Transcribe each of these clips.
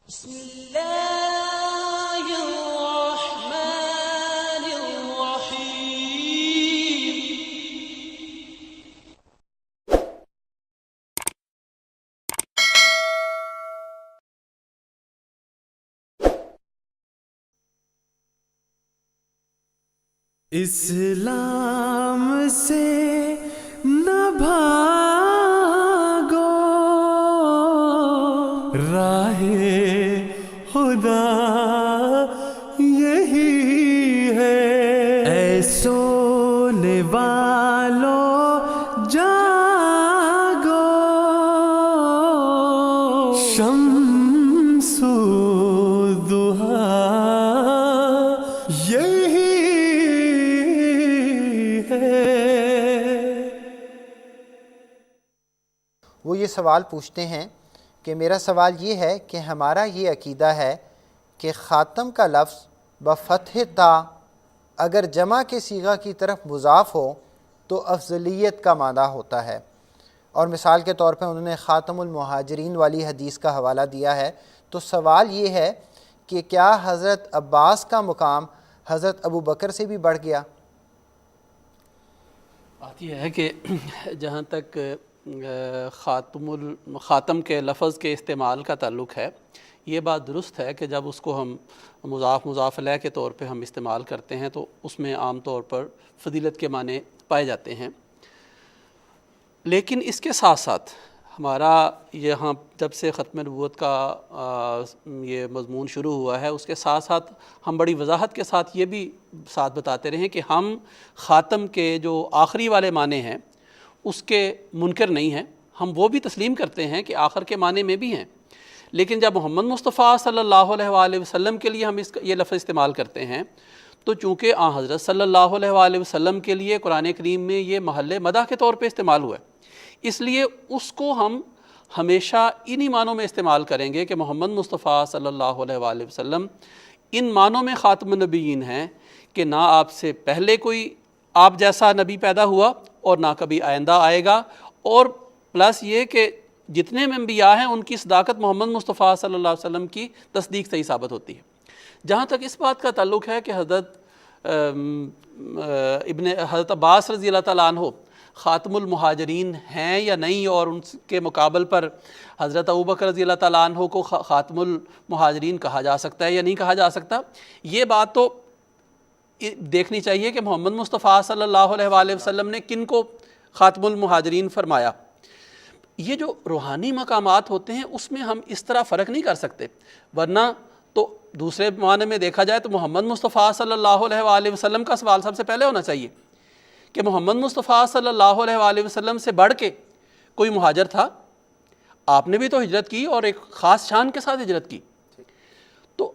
بسم اللہ الرحمن الرحیم۔ اسلام سے نہ بھاگو، راہ خدا یہی ہے۔ اے سونے والو جاگو، شمس الضحیٰ یہی ہے۔ وہ یہ سوال پوچھتے ہیں کہ میرا سوال یہ ہے کہ ہمارا یہ عقیدہ ہے کہ خاتم کا لفظ بفتح تا اگر جمع کے صیغہ کی طرف مضاف ہو تو افضلیت کا معنی ہوتا ہے، اور مثال کے طور پہ انہوں نے خاتم المہاجرین والی حدیث کا حوالہ دیا ہے۔ تو سوال یہ ہے کہ کیا حضرت عباس کا مقام حضرت ابو بکر سے بھی بڑھ گیا؟ بات یہ ہے کہ جہاں تک خاتم کے لفظ کے استعمال کا تعلق ہے، یہ بات درست ہے کہ جب اس کو ہم مضاف الیہ کے طور پہ ہم استعمال کرتے ہیں تو اس میں عام طور پر فضیلت کے معنی پائے جاتے ہیں، لیکن اس کے ساتھ ساتھ ہمارا یہاں جب سے ختم نبوت کا یہ مضمون شروع ہوا ہے، اس کے ساتھ ساتھ ہم بڑی وضاحت کے ساتھ یہ بھی ساتھ بتاتے رہے کہ ہم خاتم کے جو آخری والے معنی ہیں اس کے منکر نہیں ہیں، ہم وہ بھی تسلیم کرتے ہیں کہ آخر کے معنی میں بھی ہیں، لیکن جب محمد مصطفیٰ صلی اللہ علیہ وآلہ وسلم کے لیے ہم یہ لفظ استعمال کرتے ہیں تو چونکہ حضرت صلی اللہ علیہ وآلہ وسلم کے لیے قرآن کریم میں یہ محل مدح کے طور پہ استعمال ہوا ہے، اس لیے اس کو ہم ہمیشہ انہی معنوں میں استعمال کریں گے کہ محمد مصطفیٰ صلی اللہ علیہ وآلہ وسلم ان معنوں میں خاتم النبیین ہیں کہ نہ آپ سے پہلے کوئی آپ جیسا نبی پیدا ہوا اور نہ کبھی آئندہ آئے گا، اور پلس یہ کہ جتنے میں انبیاء ہیں ان کی صداقت محمد مصطفیٰ صلی اللہ علیہ وسلم کی تصدیق سے ہی ثابت ہوتی ہے۔ جہاں تک اس بات کا تعلق ہے کہ حضرت عباس رضی اللہ تعالیٰ عنہ خاتم المہاجرین ہیں یا نہیں، اور ان کے مقابل پر حضرت ابوبکر رضی اللہ تعالیٰ عنہ کو خاتم المہاجرین کہا جا سکتا ہے یا نہیں کہا جا سکتا، یہ بات تو دیکھنی چاہیے کہ محمد مصطفیٰ صلی اللہ علیہ وآلہ وسلم نے کن کو خاتم المہاجرین فرمایا۔ یہ جو روحانی مقامات ہوتے ہیں اس میں ہم اس طرح فرق نہیں کر سکتے، ورنہ تو دوسرے معنی میں دیکھا جائے تو محمد مصطفیٰ صلی اللہ علیہ وآلہ وسلم کا سوال سب سے پہلے ہونا چاہیے کہ محمد مصطفیٰ صلی اللہ علیہ وآلہ وسلم سے بڑھ کے کوئی مہاجر تھا؟ آپ نے بھی تو ہجرت کی اور ایک خاص شان کے ساتھ ہجرت کی، تو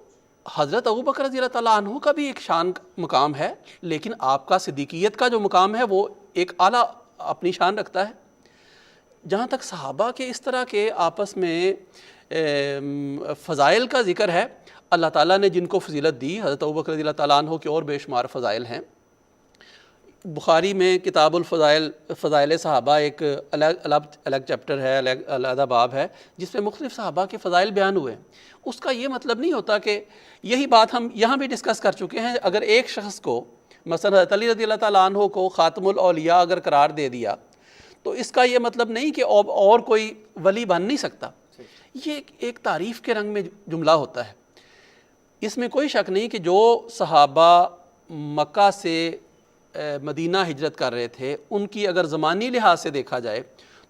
حضرت ابوبکر رضی اللہ تعالیٰ عنہ کا بھی ایک شان مقام ہے، لیکن آپ کا صدیقیت کا جو مقام ہے وہ ایک اعلیٰ اپنی شان رکھتا ہے۔ جہاں تک صحابہ کے اس طرح کے آپس میں فضائل کا ذکر ہے، اللہ تعالیٰ نے جن کو فضیلت دی، حضرت ابوبکر رضی اللہ تعالیٰ عنہ کے اور بے شمار فضائل ہیں۔ بخاری میں کتاب فضائل صحابہ ایک الگ چیپٹر ہے، علیحدہ باب ہے جس میں مختلف صحابہ کے فضائل بیان ہوئے ہیں۔ اس کا یہ مطلب نہیں ہوتا کہ یہی بات ہم یہاں بھی ڈسکس کر چکے ہیں، اگر ایک شخص کو مثلا حضرت علی رضی اللہ تعالیٰ عنہ کو خاتم الاولیاء اگر قرار دے دیا تو اس کا یہ مطلب نہیں کہ اور کوئی ولی بن نہیں سکتا، یہ ایک تعریف کے رنگ میں جملہ ہوتا ہے۔ اس میں کوئی شک نہیں کہ جو صحابہ مکہ سے مدینہ ہجرت کر رہے تھے ان کی اگر زمانی لحاظ سے دیکھا جائے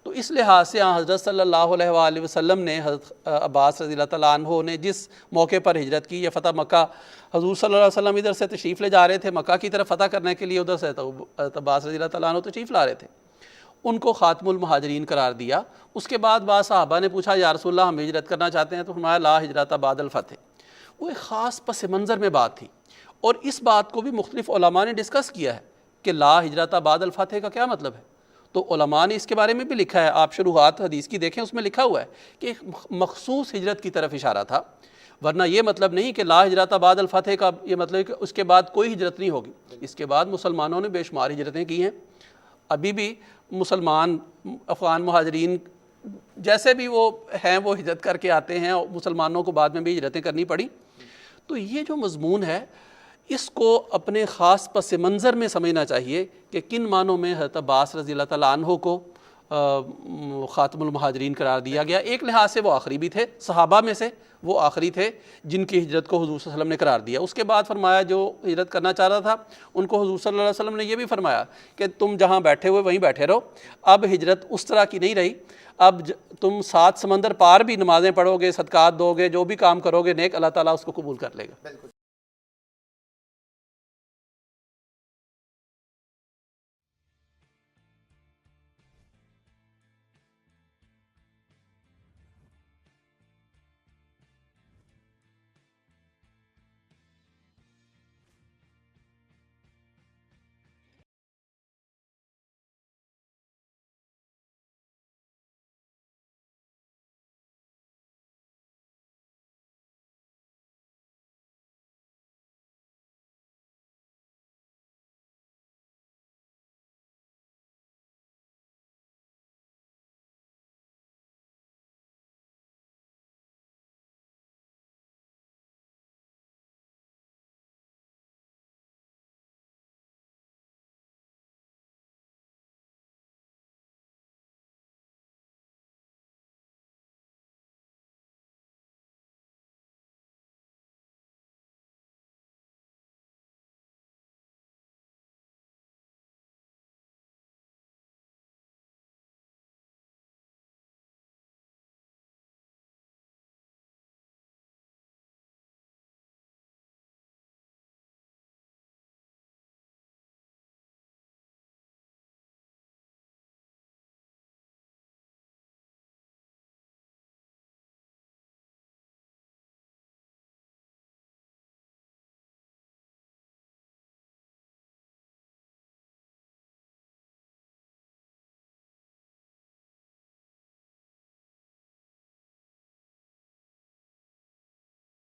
تو اس لحاظ سے حضرت صلی اللہ علیہ وآلہ وسلم نے حضرت عباس رضی اللہ تعالیٰ عنہ نے جس موقع پر ہجرت کی یا فتح مکہ، حضور صلی اللہ علیہ وسلم ادھر سے تشریف لے جا رہے تھے مکہ کی طرف فتح کرنے کے لیے، ادھر سے حضرت عباس رضی اللہ تعالیٰ عنہ تشریف لا رہے تھے، ان کو خاتم المہاجرین قرار دیا۔ اس کے بعد بعض صحابہ نے پوچھا یا رسول اللہ ہم ہجرت کرنا چاہتے ہیں، تو فرمایا لا ہجرت بعد الفتح۔ وہ ایک خاص پس منظر میں بات تھی، اور اس بات کو بھی مختلف علماء نے ڈسکس کیا ہے کہ لا ہجرت بعد الفتح کا کیا مطلب ہے، تو علماء نے اس کے بارے میں بھی لکھا ہے، آپ شروحات حدیث کی دیکھیں اس میں لکھا ہوا ہے کہ ایک مخصوص ہجرت کی طرف اشارہ تھا، ورنہ یہ مطلب نہیں کہ لا ہجرت بعد الفتح کا یہ مطلب ہے کہ اس کے بعد کوئی ہجرت نہیں ہوگی۔ اس کے بعد مسلمانوں نے بے شمار ہجرتیں کی ہیں، ابھی بھی مسلمان افغان مہاجرین جیسے بھی وہ ہیں وہ ہجرت کر کے آتے ہیں، اور مسلمانوں کو بعد میں بھی ہجرتیں کرنی پڑی. تو یہ جو مضمون ہے اس کو اپنے خاص پس منظر میں سمجھنا چاہیے کہ کن معنوں میں حضرت عباس رضی اللہ تعالیٰ عنہ کو خاتم المہاجرین قرار دیا گیا. ایک لحاظ سے وہ آخری بھی تھے، صحابہ میں سے وہ آخری تھے جن کی ہجرت کو حضور صلی اللہ علیہ وسلم نے قرار دیا. اس کے بعد فرمایا جو ہجرت کرنا چاہ رہا تھا ان کو حضور صلی اللہ علیہ وسلم نے یہ بھی فرمایا کہ تم جہاں بیٹھے ہوئے وہیں بیٹھے رہو. اب ہجرت اس طرح کی نہیں رہی، اب تم 7 سمندر پار بھی نمازیں پڑھو گے، صدقات دو گے، جو بھی کام کرو گے نیک، اللہ تعالیٰ اس کو قبول کر لے گا.